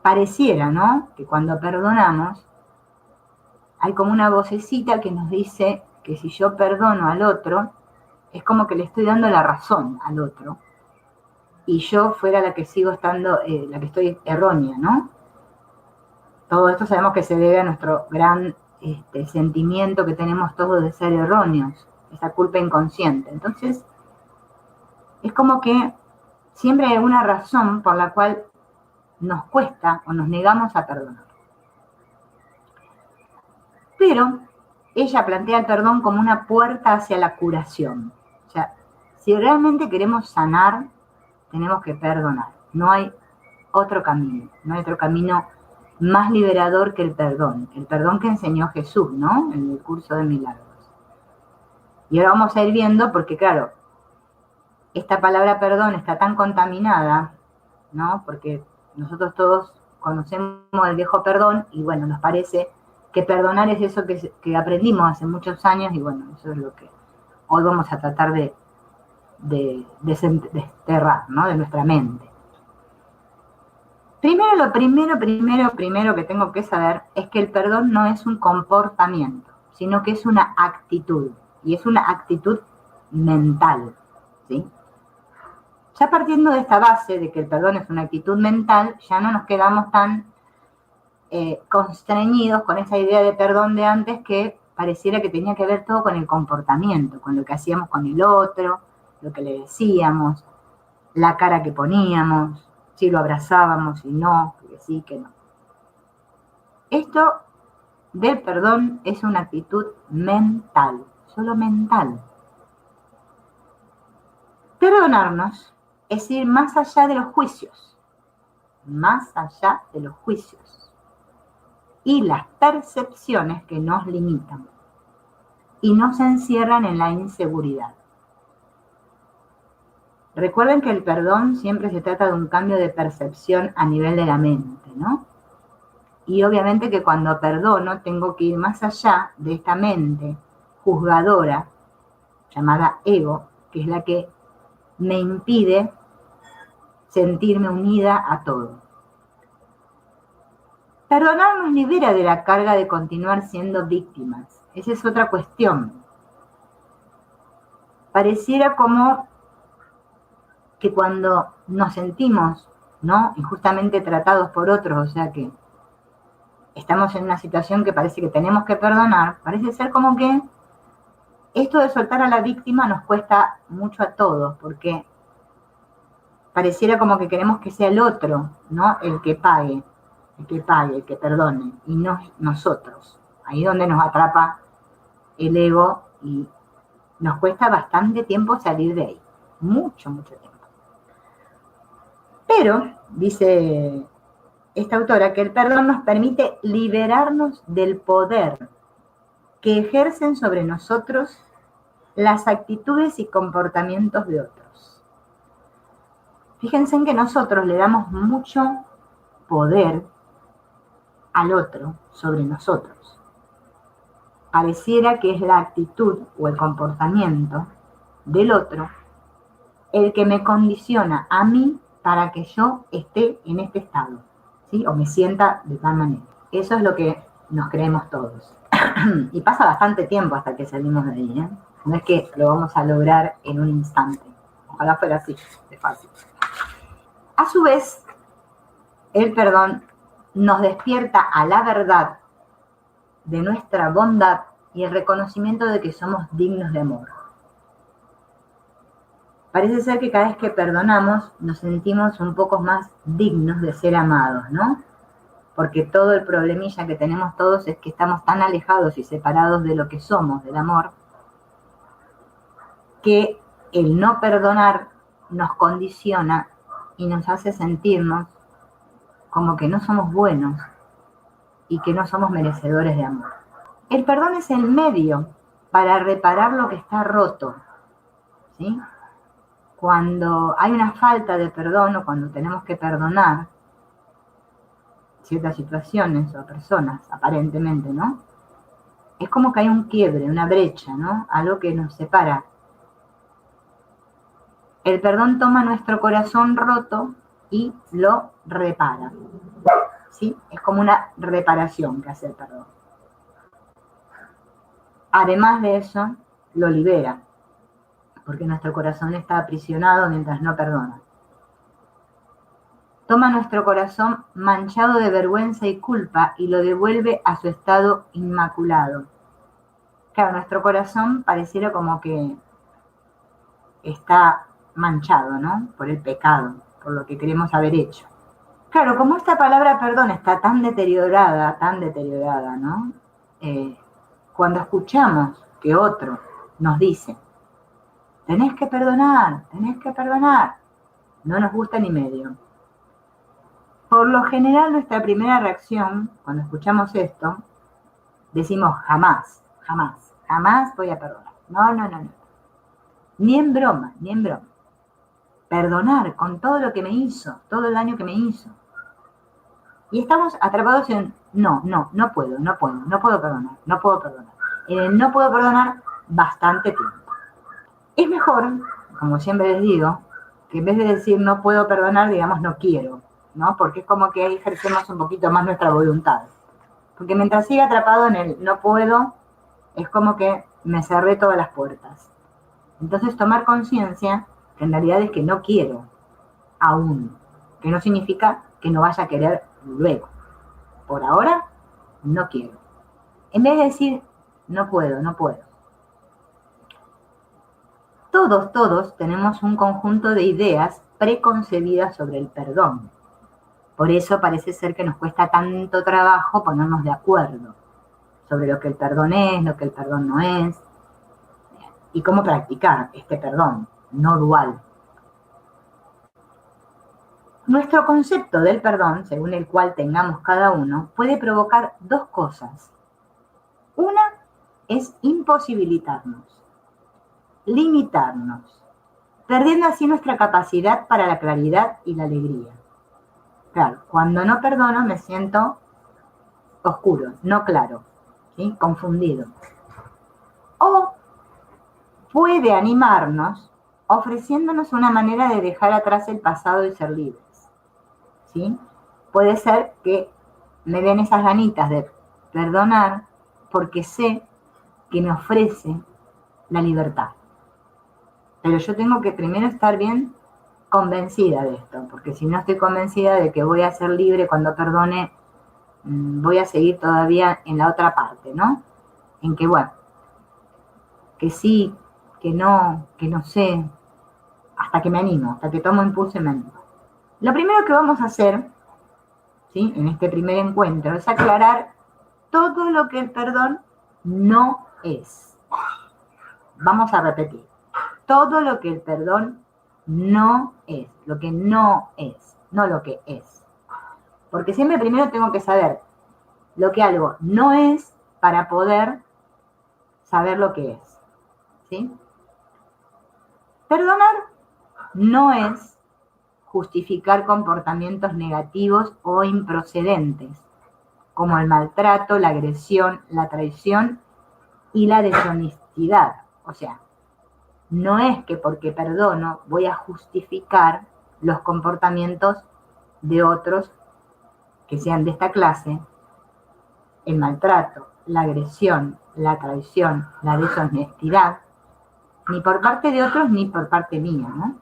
pareciera, ¿no?, que cuando perdonamos hay como una vocecita que nos dice que si yo perdono al otro, es como que le estoy dando la razón al otro, y yo fuera la que sigo estando, la que estoy errónea, ¿no? Todo esto sabemos que se debe a nuestro gran sentimiento que tenemos todos de ser erróneos, esa culpa inconsciente. Entonces, es como que siempre hay una razón por la cual nos cuesta o nos negamos a perdonar. Pero ella plantea el perdón como una puerta hacia la curación. O sea, si realmente queremos sanar, tenemos que perdonar. No hay otro camino, no hay otro camino más liberador que el perdón que enseñó Jesús, ¿no?, en el curso de milagros. Y ahora vamos a ir viendo, porque claro, esta palabra perdón está tan contaminada, ¿no?, porque nosotros todos conocemos el viejo perdón y bueno, nos parece que perdonar es eso que aprendimos hace muchos años y bueno, eso es lo que hoy vamos a tratar de desterrar, ¿no?, de nuestra mente. Primero, lo primero que tengo que saber es que el perdón no es un comportamiento, sino que es una actitud, y es una actitud mental, ¿sí? Ya partiendo de esta base de que el perdón es una actitud mental, ya no nos quedamos tan constreñidos con esa idea de perdón de antes que pareciera que tenía que ver todo con el comportamiento, con lo que hacíamos con el otro, lo que le decíamos, la cara que poníamos, si lo abrazábamos, si no, que sí, que no. Esto del perdón es una actitud mental, solo mental. Perdonarnos es ir más allá de los juicios, y las percepciones que nos limitan y nos encierran en la inseguridad. Recuerden que el perdón siempre se trata de un cambio de percepción a nivel de la mente, ¿no? Y obviamente que cuando perdono tengo que ir más allá de esta mente juzgadora, llamada ego, que es la que me impide sentirme unida a todo. Perdonar nos libera de la carga de continuar siendo víctimas. Esa es otra cuestión. Pareciera como que cuando nos sentimos, ¿no?, injustamente tratados por otros, o sea que estamos en una situación que parece que tenemos que perdonar, parece ser como que esto de soltar a la víctima nos cuesta mucho a todos, porque pareciera como que queremos que sea el otro, ¿no?, el que pague, el que perdone, y no nosotros. Ahí es donde nos atrapa el ego y nos cuesta bastante tiempo salir de ahí, mucho tiempo. Pero, dice esta autora, que el perdón nos permite liberarnos del poder que ejercen sobre nosotros las actitudes y comportamientos de otros. Fíjense en que nosotros le damos mucho poder al otro sobre nosotros. Pareciera que es la actitud o el comportamiento del otro el que me condiciona a mí para que yo esté en este estado, ¿sí?, o me sienta de tal manera. Eso es lo que nos creemos todos. Y pasa bastante tiempo hasta que salimos de ahí, ¿eh? No es que lo vamos a lograr en un instante. Ojalá fuera así, de fácil. A su vez, el perdón nos despierta a la verdad de nuestra bondad y el reconocimiento de que somos dignos de amor. Parece ser que cada vez que perdonamos nos sentimos un poco más dignos de ser amados, ¿no? Porque todo el problemilla que tenemos todos es que estamos tan alejados y separados de lo que somos, del amor, que el no perdonar nos condiciona y nos hace sentirnos como que no somos buenos y que no somos merecedores de amor. El perdón es el medio para reparar lo que está roto, ¿sí? Cuando hay una falta de perdón o cuando tenemos que perdonar ciertas situaciones o personas, aparentemente, ¿no?, es como que hay un quiebre, una brecha, ¿no?, algo que nos separa. El perdón toma nuestro corazón roto y lo repara. ¿sí? Es como una reparación que hace el perdón. Además de eso, lo libera, porque nuestro corazón está aprisionado mientras no perdona. Toma nuestro corazón manchado de vergüenza y culpa y lo devuelve a su estado inmaculado. Claro, nuestro corazón pareciera como que está manchado, ¿no? Por el pecado, por lo que queremos haber hecho. Claro, como esta palabra perdón está tan deteriorada, ¿no? Cuando escuchamos que otro nos dice, tenés que perdonar, no nos gusta ni medio. Por lo general, nuestra primera reacción, cuando escuchamos esto, decimos jamás, jamás voy a perdonar. No. Ni en broma. Perdonar con todo lo que me hizo, todo el daño que me hizo. Y estamos atrapados en no puedo perdonar. En el no puedo perdonar bastante tiempo. Es mejor, como siempre les digo, que en vez de decir no puedo perdonar, digamos no quiero, ¿no? Porque es como que ahí ejercemos un poquito más nuestra voluntad. Porque mientras siga atrapado en el no puedo, es como que me cerré todas las puertas. Entonces tomar conciencia que en realidad es que no quiero aún, que no significa que no vaya a querer luego. Por ahora, no quiero. En vez de decir no puedo. Todos tenemos un conjunto de ideas preconcebidas sobre el perdón. Por eso parece ser que nos cuesta tanto trabajo ponernos de acuerdo sobre lo que el perdón es, lo que el perdón no es, y cómo practicar este perdón no dual. Nuestro concepto del perdón, según el cual tengamos cada uno, puede provocar dos cosas. Una es imposibilitarnos, limitarnos, perdiendo así nuestra capacidad para la claridad y la alegría. Claro, cuando no perdono me siento oscuro, no claro, ¿sí? Confundido. O puede animarnos ofreciéndonos una manera de dejar atrás el pasado y ser libres, ¿sí? Puede ser que me den esas ganitas de perdonar porque sé que me ofrece la libertad. Pero yo tengo que primero estar bien convencida de esto, porque si no estoy convencida de que voy a ser libre cuando perdone, voy a seguir todavía en la otra parte, ¿no? En que, bueno, que sí, que no sé, hasta que me animo, hasta que tomo impulso y me animo. Lo primero que vamos a hacer, ¿sí? En este primer encuentro, es aclarar todo lo que el perdón no es. Vamos a repetir. Todo lo que el perdón no es. Lo que no es, no lo que es. Porque siempre primero tengo que saber lo que algo no es para poder saber lo que es. ¿Sí? Perdonar no es justificar comportamientos negativos o improcedentes, como el maltrato, la agresión, la traición y la deshonestidad. O sea, no es que porque perdono voy a justificar los comportamientos de otros que sean de esta clase, el maltrato, la agresión, la traición, la deshonestidad, ni por parte de otros ni por parte mía, ¿no?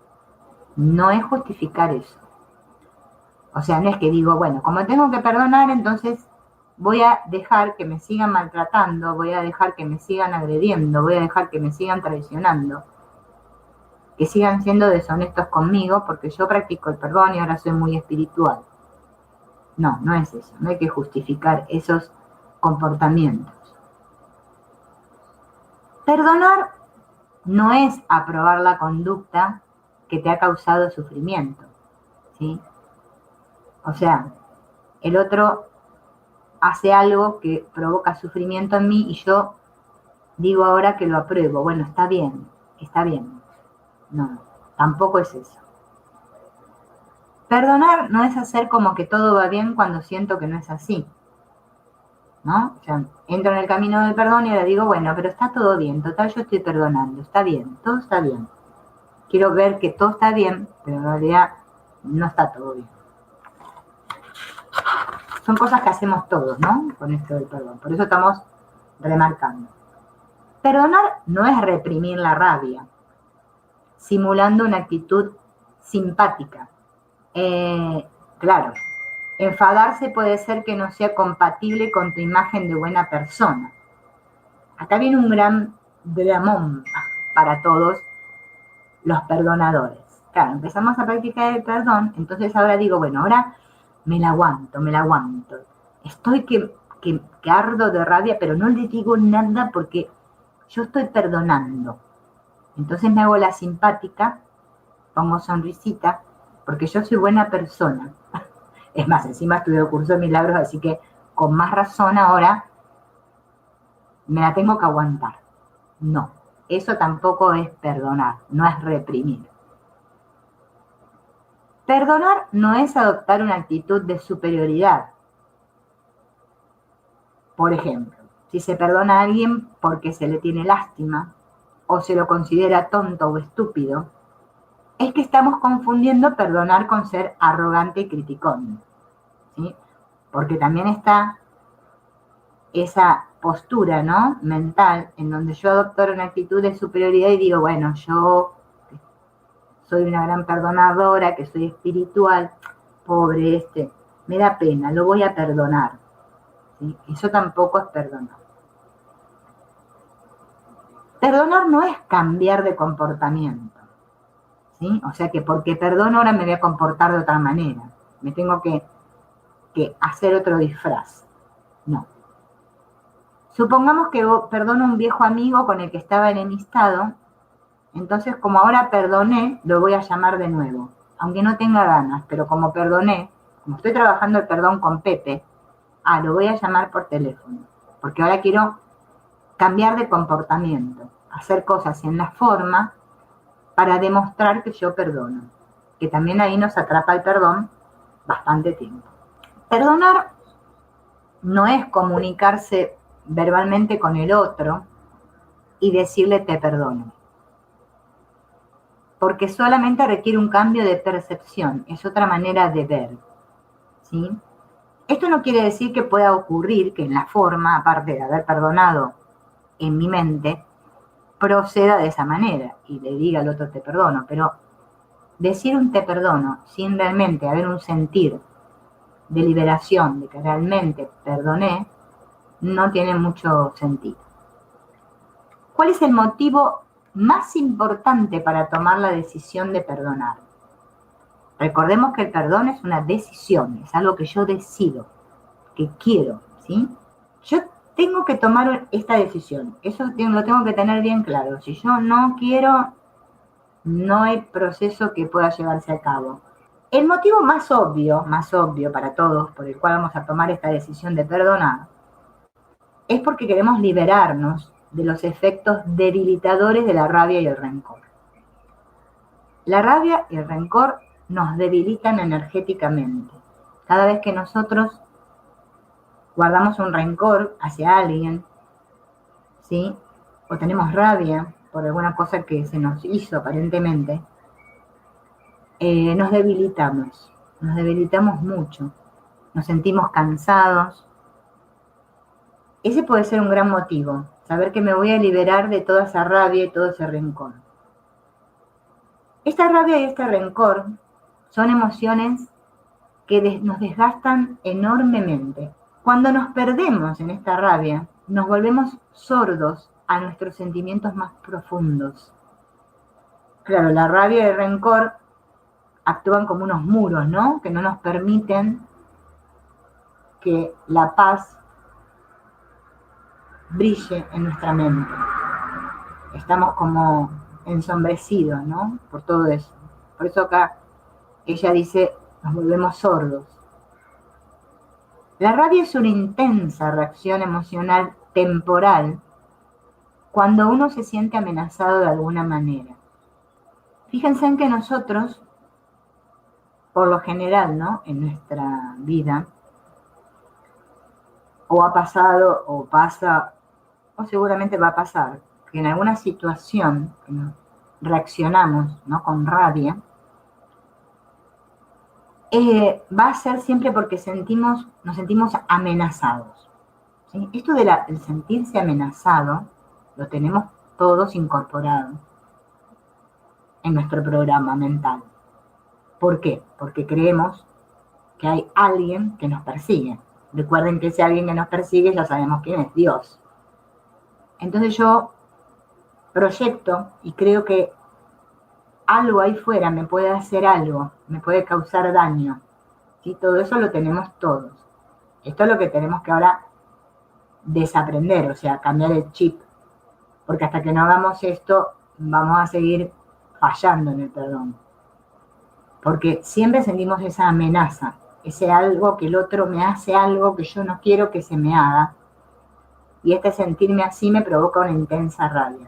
No es justificar eso. O sea, no es que digo, bueno, como tengo que perdonar, entonces voy a dejar que me sigan maltratando, voy a dejar que me sigan agrediendo, voy a dejar que me sigan traicionando, que sigan siendo deshonestos conmigo porque yo practico el perdón y ahora soy muy espiritual. No, no es eso, no hay que justificar esos comportamientos. Perdonar no es aprobar la conducta que te ha causado sufrimiento, ¿sí? O sea, el otro hace algo que provoca sufrimiento en mí y yo digo ahora que lo apruebo. Bueno, está bien. No, tampoco es eso. Perdonar no es hacer como que todo va bien cuando siento que no es así, ¿no? O sea, entro en el camino del perdón y ahora digo, bueno, pero está todo bien, total yo estoy perdonando, está bien, todo está bien. Quiero ver que todo está bien, pero en realidad no está todo bien. son cosas que hacemos todos, ¿no? Con esto del perdón. Por eso estamos remarcando. Perdonar no es reprimir la rabia, simulando una actitud simpática. Claro, enfadarse puede ser que no sea compatible con tu imagen de buena persona. Acá viene un gran dramón para todos los perdonadores. Claro, empezamos a practicar el perdón, entonces ahora digo, bueno, ahora me la aguanto. Estoy que ardo de rabia, pero no le digo nada porque yo estoy perdonando. Entonces me hago la simpática, pongo sonrisita, porque yo soy buena persona. Es más, encima estudio curso de milagros, así que con más razón ahora me la tengo que aguantar. No, eso tampoco es perdonar, no es reprimir. Perdonar no es adoptar una actitud de superioridad. Por ejemplo, si se perdona a alguien porque se le tiene lástima o se lo considera tonto o estúpido, es que estamos confundiendo perdonar con ser arrogante y criticón, ¿sí? Porque también está esa postura, ¿no?, mental, en donde yo adopto una actitud de superioridad y digo, bueno, yo soy una gran perdonadora, que soy espiritual, pobre me da pena, lo voy a perdonar, ¿sí? Eso tampoco es perdonar. Perdonar no es cambiar de comportamiento, ¿sí? O sea que porque perdono ahora me voy a comportar de otra manera, me tengo que hacer otro disfraz. No. Supongamos que perdono a un viejo amigo con el que estaba enemistado, entonces como ahora perdoné, lo voy a llamar de nuevo, aunque no tenga ganas, pero como perdoné, como estoy trabajando el perdón con Pepe, lo voy a llamar por teléfono, porque ahora quiero cambiar de comportamiento, hacer cosas en la forma para demostrar que yo perdono, que también ahí nos atrapa el perdón bastante tiempo. Perdonar no es comunicarse verbalmente con el otro y decirle te perdono, porque solamente requiere un cambio de percepción, es otra manera de ver, ¿sí? Esto no quiere decir que pueda ocurrir que en la forma, aparte de haber perdonado en mi mente, proceda de esa manera y le diga al otro te perdono, pero decir un te perdono sin realmente haber un sentir de liberación, de que realmente perdoné, no tiene mucho sentido. ¿Cuál es el motivo más importante para tomar la decisión de perdonar? Recordemos que el perdón es una decisión, es algo que yo decido, que quiero, ¿sí? Yo tengo que tomar esta decisión, eso lo tengo que tener bien claro. Si yo no quiero, no hay proceso que pueda llevarse a cabo. El motivo más obvio para todos, por el cual vamos a tomar esta decisión de perdonar, es porque queremos liberarnos de los efectos debilitadores de la rabia y el rencor. La rabia y el rencor nos debilitan energéticamente. Cada vez que nosotros guardamos un rencor hacia alguien, ¿sí?, o tenemos rabia por alguna cosa que se nos hizo aparentemente, nos debilitamos mucho, nos sentimos cansados. Ese puede ser un gran motivo, saber que me voy a liberar de toda esa rabia y todo ese rencor. Esta rabia y este rencor son emociones que nos desgastan enormemente. Cuando nos perdemos en esta rabia, nos volvemos sordos a nuestros sentimientos más profundos. Claro, la rabia y el rencor actúan como unos muros, ¿no?, que no nos permiten que la paz brille en nuestra mente. Estamos como ensombrecidos, ¿no?, por todo eso. Por eso acá ella dice, nos volvemos sordos. La rabia es una intensa reacción emocional temporal cuando uno se siente amenazado de alguna manera. Fíjense en que nosotros, por lo general, ¿no?, en nuestra vida, o ha pasado, o pasa, o seguramente va a pasar, que en alguna situación reaccionamos, ¿no?, con rabia, va a ser siempre porque nos sentimos amenazados. ¿Sí? Esto del sentirse amenazado lo tenemos todos incorporado en nuestro programa mental. ¿Por qué? Porque creemos que hay alguien que nos persigue. Recuerden que ese alguien que nos persigue ya sabemos quién es, Dios. Entonces yo proyecto y creo que algo ahí fuera me puede hacer algo, me puede causar daño. ¿Sí? Todo eso lo tenemos todos. Esto es lo que tenemos que ahora desaprender, o sea, cambiar el chip. Porque hasta que no hagamos esto, vamos a seguir fallando en el perdón. Porque siempre sentimos esa amenaza, ese algo que el otro me hace algo que yo no quiero que se me haga. Y este sentirme así me provoca una intensa rabia.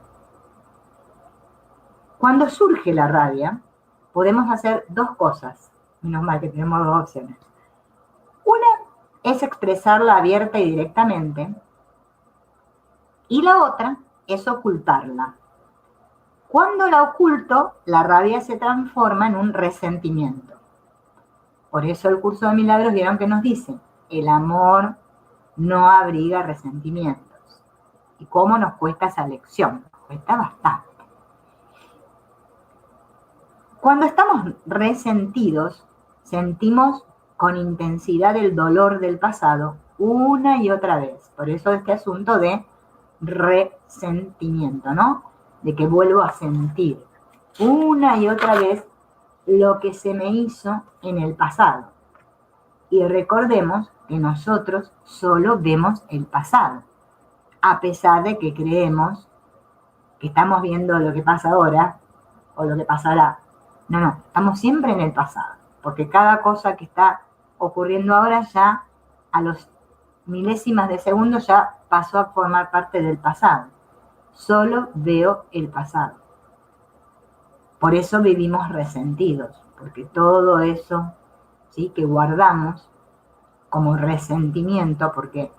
Cuando surge la rabia, podemos hacer dos cosas. Menos mal que tenemos dos opciones. Una es expresarla abierta y directamente. Y la otra es ocultarla. Cuando la oculto, la rabia se transforma en un resentimiento. Por eso el curso de milagros vieron que nos dice, el amor no abriga resentimientos. ¿Y cómo nos cuesta esa lección? Nos cuesta bastante. Cuando estamos resentidos, sentimos con intensidad el dolor del pasado una y otra vez. Por eso este asunto de resentimiento, ¿no? De que vuelvo a sentir una y otra vez lo que se me hizo en el pasado. Y recordemos que nosotros solo vemos el pasado, a pesar de que creemos que estamos viendo lo que pasa ahora o lo que pasará. No, estamos siempre en el pasado, porque cada cosa que está ocurriendo ahora ya a los milésimas de segundo ya pasó a formar parte del pasado. Solo veo el pasado. Por eso vivimos resentidos, porque todo eso, ¿sí?, que guardamos como resentimiento, porque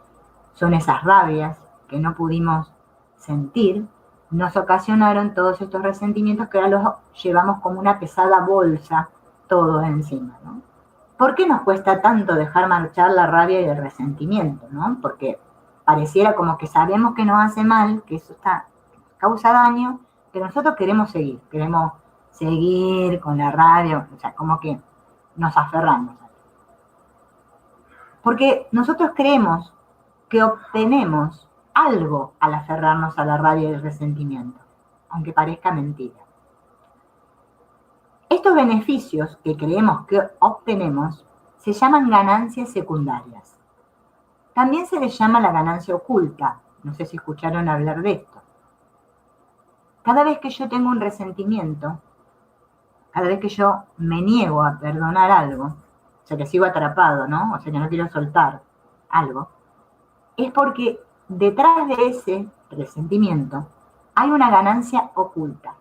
son esas rabias que no pudimos sentir, nos ocasionaron todos estos resentimientos que ahora los llevamos como una pesada bolsa todos encima, ¿no? ¿Por qué nos cuesta tanto dejar marchar la rabia y el resentimiento, ¿no? Porque pareciera como que sabemos que nos hace mal, que eso causa daño, pero nosotros queremos seguir con la rabia, o sea, como que nos aferramos. Porque nosotros creemos que obtenemos algo al aferrarnos a la rabia y el resentimiento, aunque parezca mentira. Estos beneficios que creemos que obtenemos se llaman ganancias secundarias. También se les llama la ganancia oculta. No sé si escucharon hablar de esto. Cada vez que yo tengo un resentimiento, cada vez que yo me niego a perdonar algo, o sea que sigo atrapado, ¿no? O sea que no quiero soltar algo, es porque detrás de ese resentimiento hay una ganancia oculta,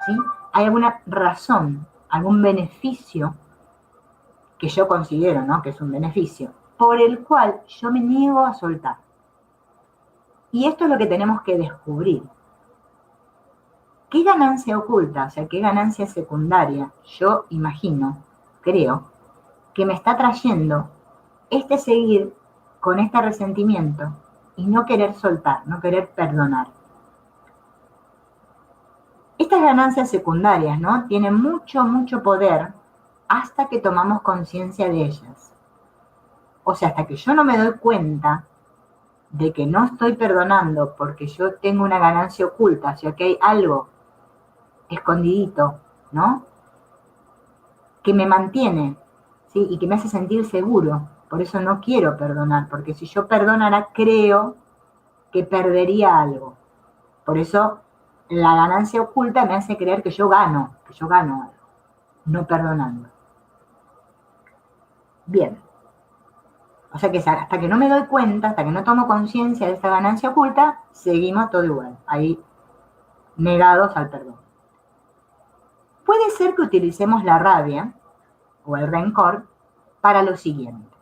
¿sí? Hay alguna razón, algún beneficio que yo considero, ¿no?, que es un beneficio, por el cual yo me niego a soltar. Y esto es lo que tenemos que descubrir. ¿Qué ganancia oculta, o sea, qué ganancia secundaria yo imagino, creo, que me está trayendo este seguir con este resentimiento y no querer soltar, no querer perdonar? Estas ganancias secundarias, ¿no?, tienen mucho, mucho poder hasta que tomamos conciencia de ellas. O sea, hasta que yo no me doy cuenta de que no estoy perdonando porque yo tengo una ganancia oculta, o sea, que hay algo escondidito, ¿no?, que me mantiene, ¿sí?, y que me hace sentir seguro. Por eso no quiero perdonar, porque si yo perdonara, creo que perdería algo. Por eso la ganancia oculta me hace creer que yo gano algo, no perdonando. Bien. O sea que hasta que no me doy cuenta, hasta que no tomo conciencia de esta ganancia oculta, seguimos todo igual, ahí negados al perdón. Puede ser que utilicemos la rabia o el rencor para lo siguiente.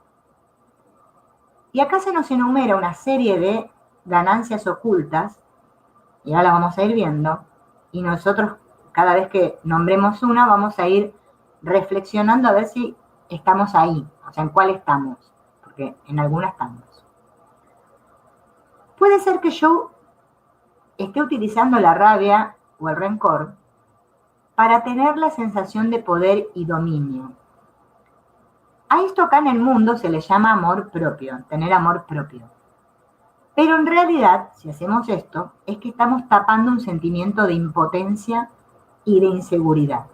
Y acá se nos enumera una serie de ganancias ocultas, y ahora la vamos a ir viendo, y nosotros cada vez que nombremos una vamos a ir reflexionando a ver si estamos ahí, o sea, en cuál estamos, porque en alguna estamos. Puede ser que yo esté utilizando la rabia o el rencor para tener la sensación de poder y dominio. A esto acá en el mundo se le llama amor propio, tener amor propio. Pero en realidad, si hacemos esto, es que estamos tapando un sentimiento de impotencia y de inseguridad.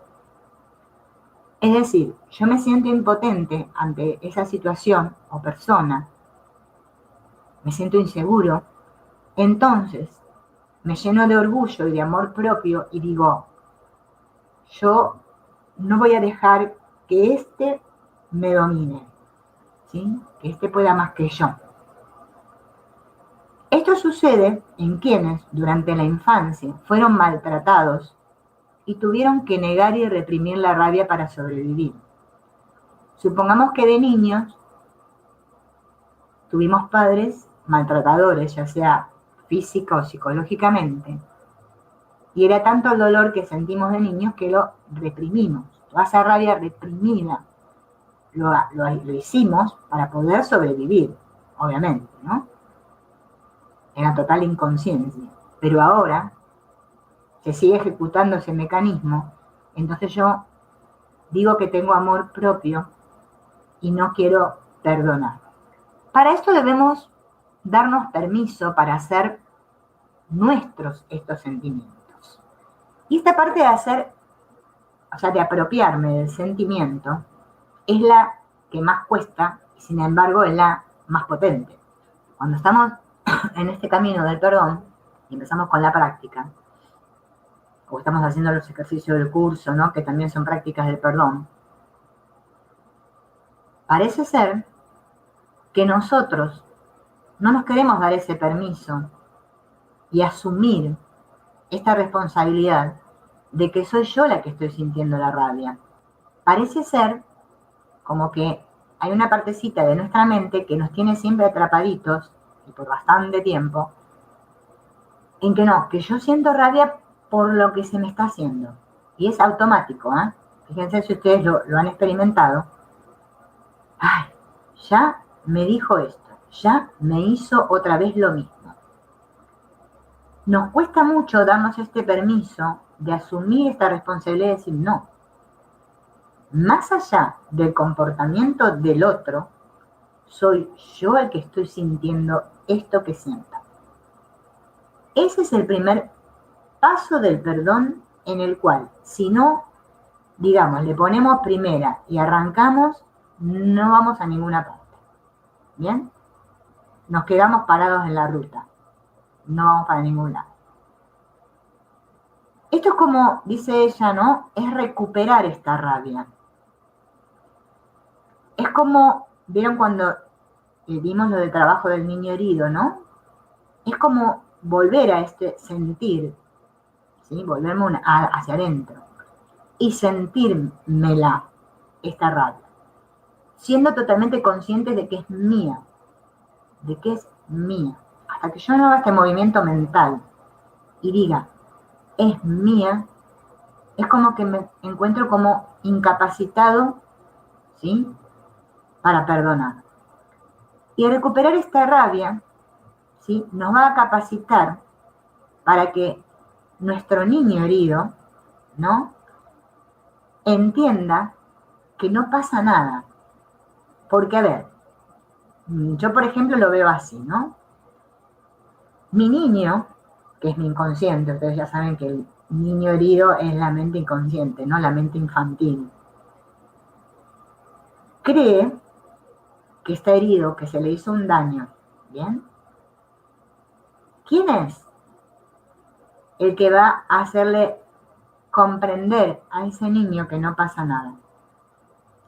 Es decir, yo me siento impotente ante esa situación o persona, me siento inseguro, entonces me lleno de orgullo y de amor propio y digo, yo no voy a dejar que éste me domine, ¿sí? Que éste pueda más que yo. Esto sucede en quienes durante la infancia fueron maltratados y tuvieron que negar y reprimir la rabia para sobrevivir. Supongamos que de niños tuvimos padres maltratadores, ya sea física o psicológicamente, y era tanto el dolor que sentimos de niños que lo reprimimos. Toda esa rabia reprimida lo hicimos para poder sobrevivir, obviamente, ¿no? En la total inconsciencia. Pero ahora se sigue ejecutando ese mecanismo, entonces yo digo que tengo amor propio y no quiero perdonar. Para esto debemos darnos permiso para hacer nuestros estos sentimientos. Y esta parte de hacer, o sea, de apropiarme del sentimiento, es la que más cuesta y sin embargo es la más potente. Cuando estamos en este camino del perdón y empezamos con la práctica, o estamos haciendo los ejercicios del curso, ¿no? Que también son prácticas del perdón, parece ser que nosotros no nos queremos dar ese permiso y asumir esta responsabilidad de que soy yo la que estoy sintiendo la rabia. Parece ser como que hay una partecita de nuestra mente que nos tiene siempre atrapaditos, y por bastante tiempo, en que no, que yo siento rabia por lo que se me está haciendo. Y es automático, ¿eh? Fíjense si ustedes lo han experimentado. Ay, ya me dijo esto, ya me hizo otra vez lo mismo. Nos cuesta mucho darnos este permiso de asumir esta responsabilidad y decir no. Más allá del comportamiento del otro, soy yo el que estoy sintiendo esto que siento. Ese es el primer paso del perdón en el cual, si no, digamos, le ponemos primera y arrancamos, no vamos a ninguna parte. ¿Bien? Nos quedamos parados en la ruta. No vamos para ningún lado. Esto es como, dice ella, ¿no? Es recuperar esta rabia. Es como, ¿vieron cuando vimos lo del trabajo del niño herido, ¿no? Es como volver a este sentir, ¿sí? Volverme hacia adentro y sentírmela, esta rabia, siendo totalmente consciente de que es mía, hasta que yo no haga este movimiento mental y diga, es mía, es como que me encuentro como incapacitado, ¿sí? Para perdonar. Y recuperar esta rabia, ¿sí? Nos va a capacitar para que nuestro niño herido, ¿no? Entienda que no pasa nada. Porque, a ver, yo por ejemplo lo veo así, ¿no? Mi niño, que es mi inconsciente, ustedes ya saben que el niño herido es la mente inconsciente, ¿no? La mente infantil. Cree que está herido, que se le hizo un daño, ¿bien? ¿Quién es el que va a hacerle comprender a ese niño que no pasa nada?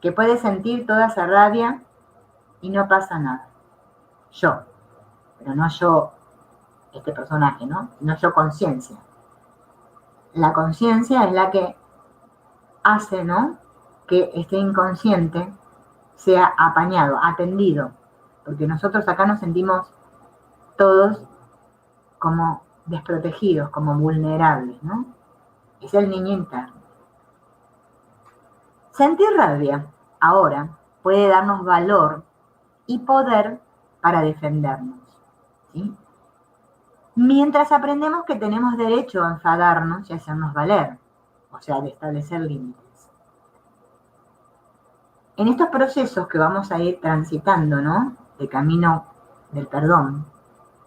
Que puede sentir toda esa rabia y no pasa nada. Yo, pero no yo, este personaje, ¿no? No yo conciencia. La conciencia es la que hace, ¿no? Que este inconsciente sea apañado, atendido, porque nosotros acá nos sentimos todos como desprotegidos, como vulnerables, ¿no? Es el niño interno. Sentir rabia ahora puede darnos valor y poder para defendernos, ¿sí? Mientras aprendemos que tenemos derecho a enfadarnos y hacernos valer, o sea, de establecer límites. En estos procesos que vamos a ir transitando, ¿no? De camino del perdón,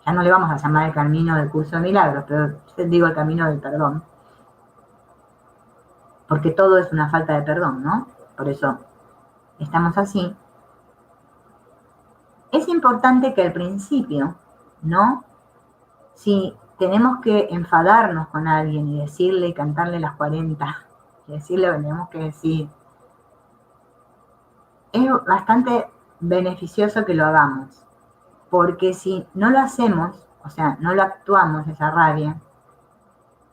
ya no le vamos a llamar el camino del curso de milagros, pero yo digo el camino del perdón, porque todo es una falta de perdón, ¿no? Por eso estamos así. Es importante que al principio, ¿no? Si tenemos que enfadarnos con alguien y decirle y cantarle las 40, y decirle lo que tenemos que decir, es bastante beneficioso que lo hagamos, porque si no lo hacemos, o sea, no lo actuamos, esa rabia,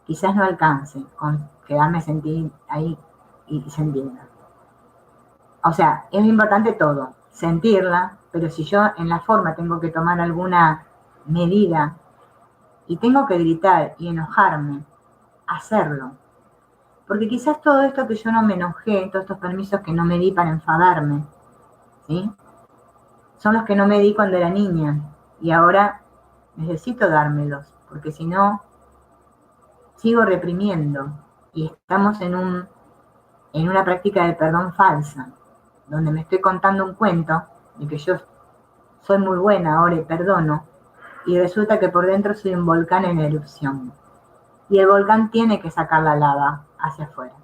quizás no alcance con quedarme sentir ahí y sentirla. O sea, es importante todo, sentirla, pero si yo en la forma tengo que tomar alguna medida y tengo que gritar y enojarme, hacerlo. Porque quizás todo esto que yo no me enojé, todos estos permisos que no me di para enfadarme, ¿sí? Son los que no me di cuando era niña y ahora necesito dármelos, porque si no, sigo reprimiendo y estamos en una práctica de perdón falsa, donde me estoy contando un cuento de que yo soy muy buena ahora y perdono, y resulta que por dentro soy un volcán en erupción. Y el volcán tiene que sacar la lava hacia afuera.